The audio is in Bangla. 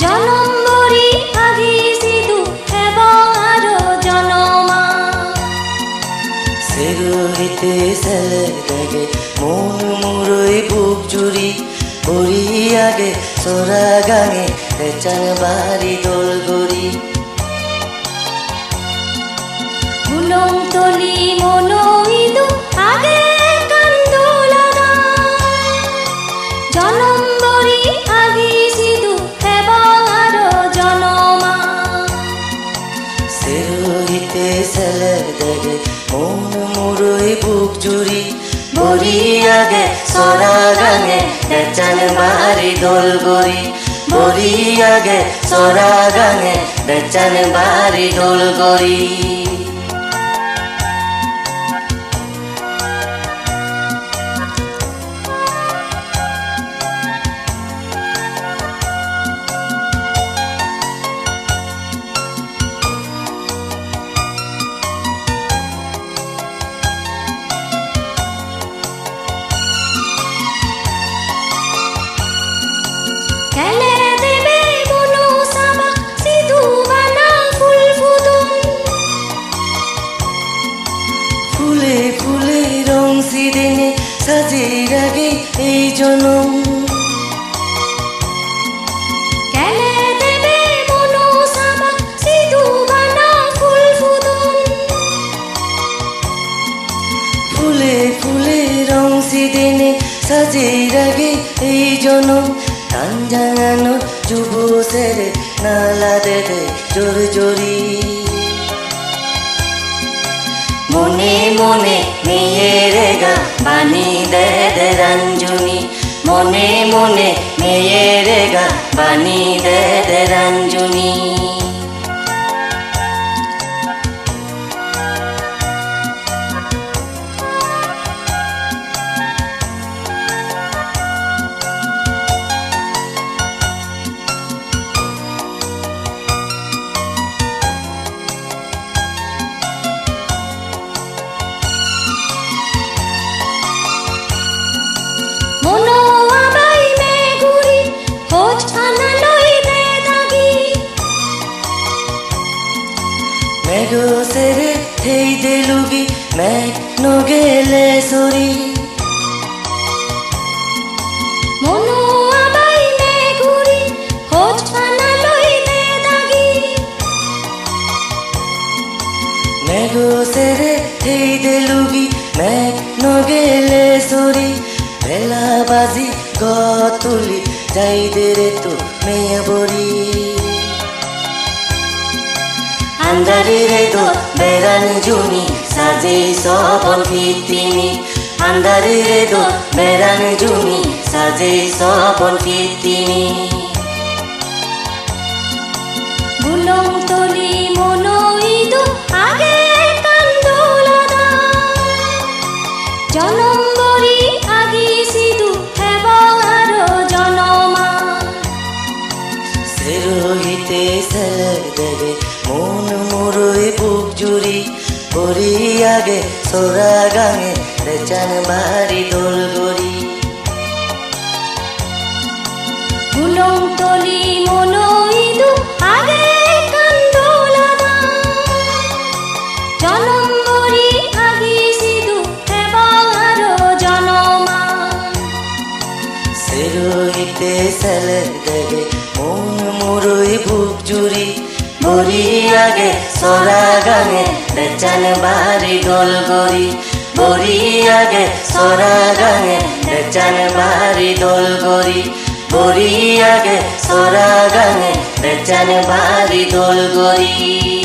জনমবরি আগিছিদু এবাৰো জনমা চেৰুহিতে চেলে দাগে মন মুৰৈ বুক জুৰি ভৰি আগে চৰা গাঙে ৰেচান বাৰী দলগৰি ফুলং তলি মনইদু আগে কান্দোলনা জনমবরি আগিছিদু এবাৰো জনমা চেৰুহিতে চেলে দাগে মন মুৰৈ বুক জুৰি ভৰি আগে চৰা গাঙে ৰেচান বাৰী দলগৰি ভৰি আগে চৰা গাঙে ৰেচান বাৰী দলগৰি খেলে দেবে মনো সাবা সিধু বানা ফুল ফুদুন ফুলে ফুলে রং সিদেনে সাজে রাগে এই জনম খেলে দেবে মনো সাবা সিধু বানা ফুল ফুদুন ফুলে ফুলে রং সিদেনে সাজে রাগে এই জনম টান জাঙানো যুব সেরে নালা দেবে জোর জোরি মনে মনে মেয়েরে গা বানি দে দে রঞ্জুনি মনে মনে মেয়েরে গা বানি দে দে রঞ্জুনি মনো আবাই মেঘুরি খোঁজ আনা লই দে দাগি মেঘো সেরে হেই দেলুগি মেঘ নগেলে সরি মনো আবাই মেঘুরি খোঁজ আনা লই দে দাগি মেঘো সেরে হেই দেলুগি মেঘ নগেলে সরি বেলা বাজি গতুলি যাই দেরে তো মেয়ে বরি আন্দারে তো বেড়ান জুনি সাজে সপন ফিতিনি আন্দারে তো বেড়ান জুনি সাজে সপন ফিতিনি বুলং তলি মনইদু আগে কান্দোলনা জনমবরি আগিছিদু এবাৰো জনমা চেৰুহিতে চেলে দেবে মন মুরৈ বুক জুৰি ভৰি আগে চৰা গাঙে ৰেচান বাৰী দলগৰি বুলং তলি মনইদু আগে কান্দোলনা জনমবরি আগিছিদু এবাৰো জনমা চেৰুহিতে চেলে দেবে মন মুরৈ বুক জুৰি ভৰি আগে চৰা গাঙে ৰেচান বাৰী দলগৰি ভৰি আগে চৰা গাঙে ৰেচান বাৰী দলগৰি ভৰি আগে চৰা গাঙে ৰেচান বাৰী দলগৰি